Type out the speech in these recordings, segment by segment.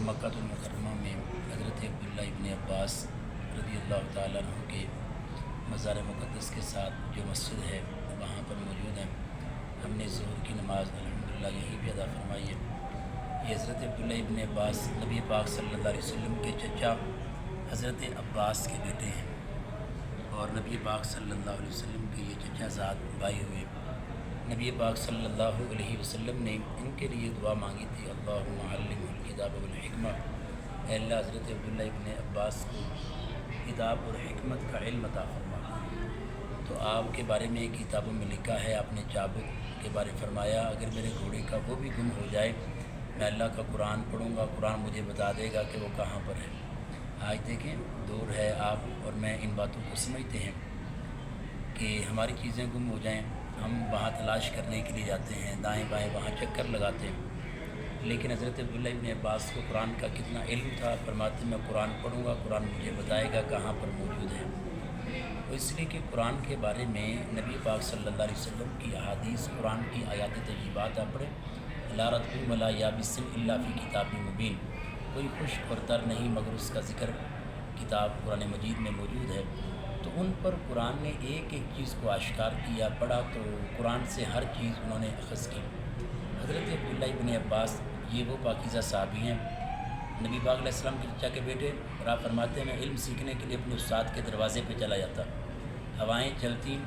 मक्का मुकर्रमा में हज़रत अब्दुल्ला इब्न अब्बास रज़ी अल्लाह ताला अन्हु के मज़ार मुक़द्दस के साथ जो मस्जिद है वहाँ पर मौजूद हैं। हमने ज़ुहर की नमाज़ अल्हम्दुलिल्लाह यहीं भी अदा फरमाई है। ये हज़रत अब्दुल्ला इब्न अब्बास नबी पाक सल्लल्लाहु अलैहि वसल्लम के चचा हज़रत अब्बास के बेटे हैं और नबी पाक सल्लल्लाहु अलैहि वसल्लम के ये चचा ज़ात भाई हुए। नबी पाक सल्लल्लाहु अलैहि वसल्लम ने इनके लिए दुआ मांगी थी, अल्लाहुम्मा अल्लिमहुल किताब वल हिकमा, अल्लाह हज़रत अब्दुल्ला इब्न अब्बास को किताब और हिकमत का इल्म अता फरमा। तो आपके बारे में किताबों में लिखा है, आपने चाबुक के बारे फरमाया, अगर मेरे घोड़े का वो भी गुम हो जाए मैं अल्लाह का कुरान पढ़ूँगा, कुरान मुझे बता देगा कि वो कहाँ पर है। आज देखें, दूर है आप और मैं इन बातों को समझते हैं कि हमारी चीज़ें गुम हो जाएं, हम वहाँ तलाश करने के लिए जाते हैं, दाएं बाएं वहाँ चक्कर लगाते हैं। लेकिन हज़रत अब्दुल्ला इब्न अब्बास को कुरान का कितना इल्म था, फरमाते मैं कुरान पढ़ूँगा, कुरान मुझे बताएगा कहाँ पर मौजूद है। तो इसलिए कि कुरान के बारे में नबी पाक सल्लल्लाहु अलैहि वसल्लम की अहादीस, कुरान की आयात तय्यबात आप पढ़ें, ला रत्बुन वला याबिसिन इल्ला फ़ी किताबिन मुबीन, कोई खुश्क और तर नहीं मगर उसका ज़िक्र किताब कुरान मजीद में मौजूद है। तो उन पर कुरान ने एक एक चीज़ को आश्कार किया, पढ़ा तो कुरान से हर चीज़ उन्होंने अख़ज़ की। हज़रत अब्दुल्ला इब्न अब्बास ये वो पाकीज़ा सहाबी हैं, नबी पाक अलैहि सलाम के चचा के बेटे, और आप फरमाते हैं मैं इल्म सीखने के लिए अपने उस्ताद के दरवाज़े पे चला जाता, हवाएं चलती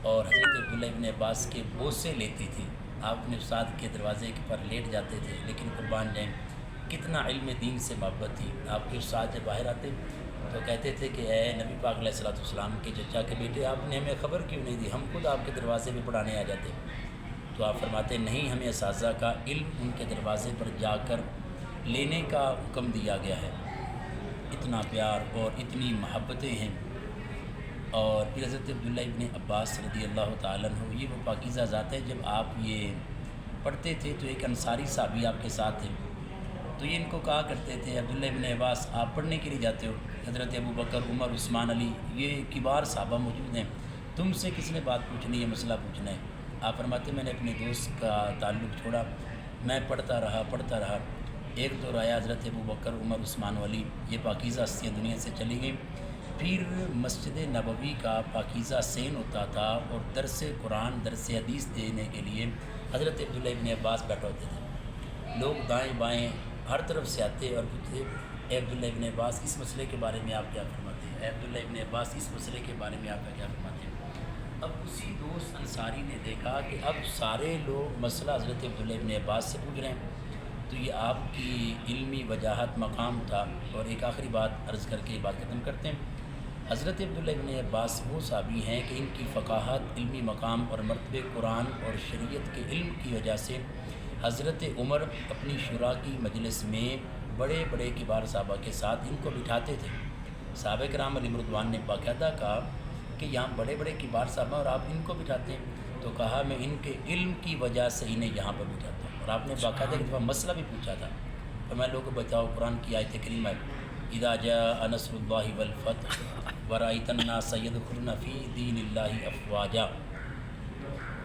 और हज़रत अब्दुल्ला इब्न अब्बास के बोसे लेती थी, आप अपने उस्ताद के दरवाज़े पर लेट जाते थे। लेकिन कुर्बान जाएँ कितना इल्म दीन से मोहब्बत थी। आपके उस्ताद जब बाहर आते तो कहते थे कि ए नबी पाक अलैहिस्सलाम के चचा के बेटे, आपने हमें ख़बर क्यों नहीं दी, हम खुद आपके दरवाज़े पे पढ़ाने आ जाते। तो आप फरमाते नहीं, हमें असाज़ा का इल्म उनके दरवाज़े पर जाकर लेने का हुक्म दिया गया है। इतना प्यार और इतनी मोहब्बतें हैं। और फिर हज़रत अब्दुल्ला इब्न अब्बास रज़ी अल्लाह ताला अन्हु ये वो पाकीज़ा ज़ात है। जब आप ये पढ़ते थे तो एक अंसारी साहबी आपके साथ थे, तो ये इनको कहा करते थे, अब्दुल्ला इब्न अब्बास आप पढ़ने के लिए जाते हो, हज़रत अबू बकर, उमर, उस्मान, अली ये किबार साहबा मौजूद हैं, तुमसे किसने बात पूछनी है, मसला पूछना है। आप फरमाते मैंने अपने दोस्त का ताल्लुक़ छोड़ा, मैं पढ़ता रहा। एक दो आया हज़रत अबू बकर, उमर, उस्मान, अली ये पाकीज़ा हस्तियाँ दुनिया से चली गई। फिर मस्जिद नबवी का पाकीज़ा सेन होता था और दरस कुरान, दरस हदीस देने के लिए हज़रत अब्दुल्ला इब्न अब्बास बैठे होते थे। लोग दाएँ बाएँ हर तरफ से आते और पूछते, अब्दुल्ला इब्न अब्बास इस मसले के बारे में आप क्या फरमाते हैं, अब्दुल्ला इब्न अब्बास इस मसले के बारे में आप क्या फरमाते हैं। अब उसी दोस्त अंसारी ने देखा कि अब सारे लोग मसला हज़रत अब्दुल्ला इब्न अब्बास से पूछ रहे हैं, तो ये आपकी इल्मी वजाहत मकाम था। और एक आखिरी बात अर्ज़ करके बात ख़त्म करते हैं। हज़रत अब्दुल्ला इब्न अब्बास वो साहबी हैं कि इनकी फ़क़ाहत, इल्मी मकाम और मरतबे कुरान और शरीयत के इल्म की वजह से हज़रत उमर अपनी शुरा की मजलिस में बड़े बड़े किबार साहबा के साथ इनको बिठाते थे। साहबा कराम अलैहिम रिज़वान ने बाकायदा कहा कि यहाँ बड़े बड़े किबार साहबा और आप इनको बिठाते हैं, तो कहा मैं इनके इल्म की वजह से इन्हें यहाँ पर बिठाता हूँ। और आपने बाकायदा एक दफ़ा मसला भी पूछा था, तो मैं लोगों को बताओ, कुरान की आयत करीमा इज़ा जाअ नस्रुल्लाहि वल फ़त्ह व रअयतन नास यदख़ुलूना फ़ी दीनिल्लाहि अफ़वाजा,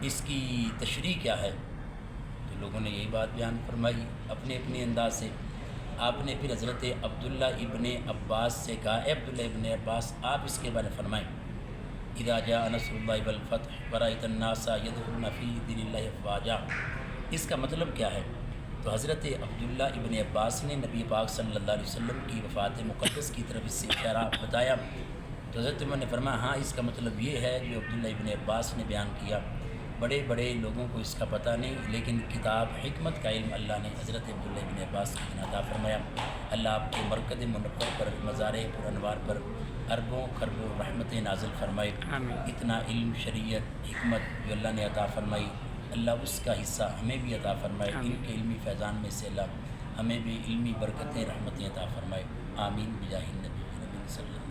इसकी तशरीह क्या है। तो लोगों ने यही बात बयान फरमाई अपने अपने अंदाज से। आपने फिर हज़रत अब्दुल्ला इब्न अब्बास से कहा, अब्दुल्ला इब्न अब्बास आप इसके बारे में फरमाएँ, इज़ा जाअ नस्रुल्लाहि वल फ़त्ह व रअयतन नास यदख़ुलूना फ़ी दीनिल्लाहि अफ़वाजा, इसका मतलब क्या है। तो हज़रत अब्दुल्ला इब्न अब्बास ने नबी पाक सल्लल्लाहु अलैहि वसल्लम की वफ़ात मुक़द्दस की तरफ इससे इशारा बताया। तो हज़रत उमर ने फरमाया हाँ, इसका मतलब ये है जो अब्दुल्ला इब्न अब्बास ने बयान किया। बड़े बड़े लोगों को इसका पता नहीं, लेकिन किताब हिकमत का इल्म अल्लाह ने हज़रत अब्दुल्ला इब्न अब्बास को अता फरमाया। अल्लाह आपके मरकज़ मुनव्वर पर, मज़ार पुरअनवार पर अरबों खरबों रहमतें नाज़िल फरमाए। इतना इल्म, शरीयत, हिकमत जो अल्लाह ने अता फरमाई, अल्लाह उसका हिस्सा हमें भी अता फरमाए। इनके इल्मी फैज़ान में से अल्लाह हमें भी इल्मी बरकतें, रहमतें अता फरमाए। आमीन बिजाहिन नबी सल्लल्लाहु अलैहि वसल्लम।